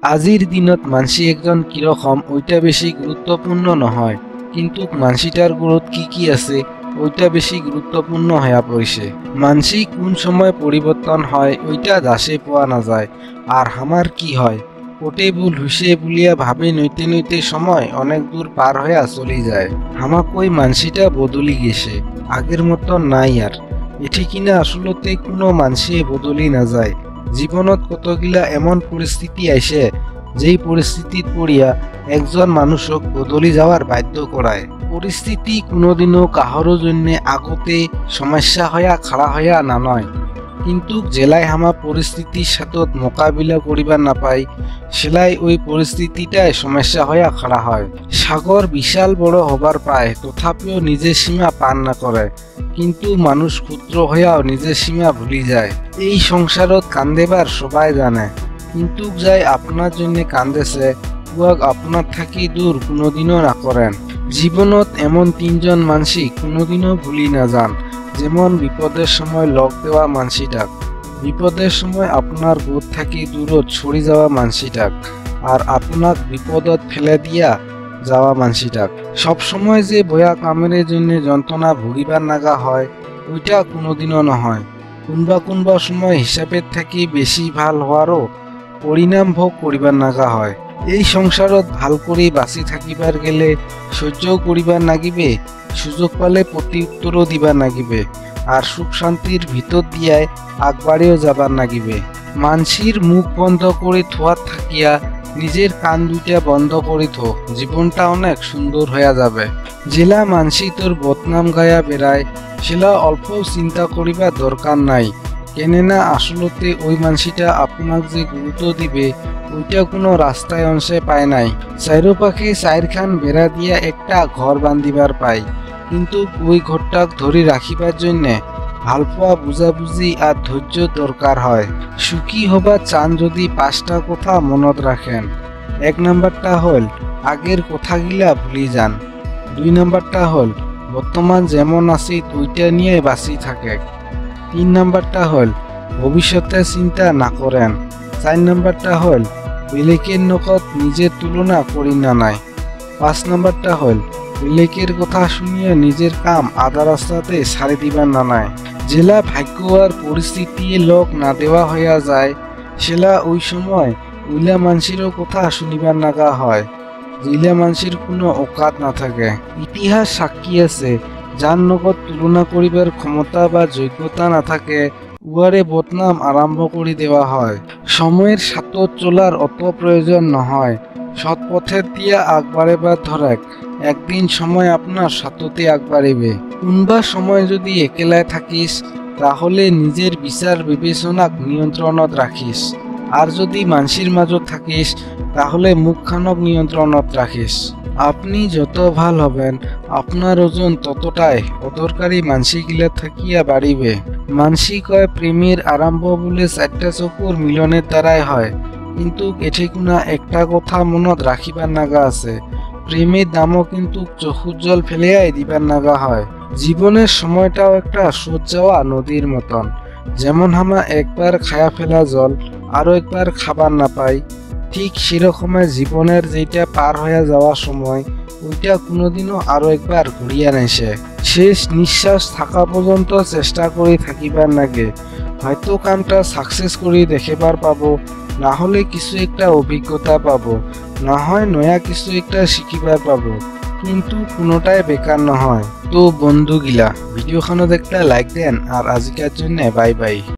আজিৰ দিনত মানসি একজন কিরকম ওইটা বেশি গুরুত্বপূর্ণ নহয়, কিন্তু মানসিটার গ্রোথ কি আছে ওইটা বেশি গুরুত্বপূর্ণ হয়ে পড়ছে। মানসি কোন সময় পরিবর্তন হয় ওইটা দাসে পাওয়া না যায়। আর আমার কি হয় ওটে ভুল হইছে বলিয়া ভাবে নইতে নইতে সময় অনেক দূর পার হয়ে চলে যায়। আমাক ওই মানসিটা বদলি গেছে, আগের মতো নাই আর। এটি কিনা আসলতে কোনো মানসি বদলি না যায়। জীবনত কতগিলা এমন পরিস্থিতি আইসে যেই পরিস্থিতিত পড়িয়া একজন মানুষক বদলি যাওয়ার বাধ্য করায়। পরিস্থিতি কোনোদিনও কাহারো জন্য আগতে সমস্যা হইয়া খাড়া হইয়া না নয়, কিন্তু জেলায় হামা পরিস্থিতির সাথে মোকাবিলা করিবার না পাই সেলাই ওই পরিস্থিতিটাই সমস্যা হইয়া খাড়া হয়। সাগর বিশাল বড় হবার পায়, তথাপিও নিজের সীমা পান না করে, কিন্তু মানুষ ক্ষুদ্র হইয়াও নিজের সীমা ভুলি যায়। এই সংসারত কান্দেবার সবাই জানে, কিন্তু যাই আপনার জন্য কান্দেছে উয়াক আপনার থাকি দূর কোনোদিনও না করেন। জীবনত এমন তিনজন মানসি কোনোদিনও ভুলি না যান, যেমন বিপদের সময় লক দেওয়া মানসিটাক, বিপদের সময় আপনার বোধ থাকি দূরত ছড়ি যাওয়া মানসিটাক, আর আপনার বিপদত ফেলে দিয়া যাওয়া মানসিটাক। সবসময় যে বয়া কামের জন্য যন্ত্রণা ভুগিবার নাগা হয় ওইটা কোনোদিনও নহয়। কোনবা সময় হিসাবের থাকি বেশি ভাল হওয়ারও পরিণাম ভোগ করিবার নাগা হয়। এই সংসারত ভাল করে বাঁচি থাকিবার গেলে সহ্যও করিবার নাগিবে, সুযোগ পালে প্রতি উত্তরও দিবার নাগিবে, আর সুখ শান্তির ভিতর দিয়ায় আগবাড়িও যাবার নাগিবে। মানসির মুখ বন্ধ করে থোয়ার থাকিয়া নিজের কান দুইটা বন্ধ করে থো, জীবনটা অনেক সুন্দর হইয়া যাবে। জেলা মানসি তোর বদনাম গায়া বেড়ায় সেলা অল্প চিন্তা করিবার দরকার নাই, কেননা আসলতে ওই মানসিটা আপনাক যে গুরুত্ব দিবে ওইটা কোনো রাস্তায় অংশে পায় নাই। চাইরোপাখে চাইরখান বেড়া দিয়া একটা ঘর বান্ধিবার পায়, কিন্তু ওই ঘরটাক ধরে রাখিবার জন্যে ভালপোয়া বুঝাবুঝি আর ধৈর্য দরকার হয়। সুখী হবার চান যদি 5টা কথা মনত রাখেন। 1 নাম্বারটা হল আগের কথাগিলা ভুলি যান। 2 নাম্বারটা হল বর্তমান যেমন আছি ওইটা নিয়ে বাঁচি থাকে। 3 নাম্বারটা হল ভবিষ্যতের চিন্তা না করেন। 4 নাম্বারটা হল বেলেকের নকত নিজের তুলনা করি না নাই। 5 নাম্বারটা হল বেলেকের কথা শুনিয়ে নিজের কাম আধা রাস্তাতে ছাড়ি দিবার না নাই। জেলা ভাগ্য আর পরিস্থিতি লোক না দেওয়া হইয়া যায় সেলা ওই সময় উইলা মানসিরও কথা শুনিবার নাগা হয়, যেইলা মানসির কোনো অকাত না থাকে। ইতিহাস সাক্ষী আছে, যার নগদ তুলনা করিবার ক্ষমতা বা যোগ্যতা না থাকে উয়ারে বদনাম আরম্ভ করে দেওয়া হয়। সময়ের সাথে চলার অত প্রয়োজন নহয়, সৎ পথের দিয়া আগবাড়িবার ধরেক, একদিন সময় আপনার সাথতে আগবাড়িবে। কোনবা সময় যদি একেলায় থাকিস তাহলে নিজের বিচার বিবেচনাক নিয়ন্ত্রণত রাখিস, আর যদি মানসির মাঝত থাকিস তাহলে মুখখানক নিয়ন্ত্রণত রাখিস। আপনি যত ভাল হবেন আপনার ওজন ততটাই অদরকারি মানসিগিলা থাকিয়া বাড়িবে। মানসি কয় প্রেমের আরম্ভ বলে 4টা চকুর মিলনের দ্বারাই হয়, কিন্তু এটি কোনা একটা কথা মনত রাখিবার নাগা আছে, প্রেমের দামও কিন্তু চোখের জল ফেলিয়াই দিবার নাগা হয়। জীবনের সময়টাও একটা সোজ যাওয়া নদীর মতন, যেমন হামা একবার খায়া ফেলা জল আরো একবার খাবার না পাই, ঠিক সেরকমের জীবনের যেটা পার হয়ে যাওয়া সময় ওইটা কোনোদিনও আরো একবার ঘুরিয়া নেছে। শেষ নিঃশ্বাস থাকা পর্যন্ত চেষ্টা করে থাকিবার নাগে, হয়তো কামটা সাকসেস করে দেখিবার পাবো, না হলে কিছু একটা অভিজ্ঞতা পাবো, না হয় নয়া কিছু একটা শিখিবার পাবো, কিন্তু কোনোটাই বেকার নহয়। তো বন্ধুগিলা ভিডিওখানত একটা লাইক দেন, আর আজিকার জন্য বাই বাই।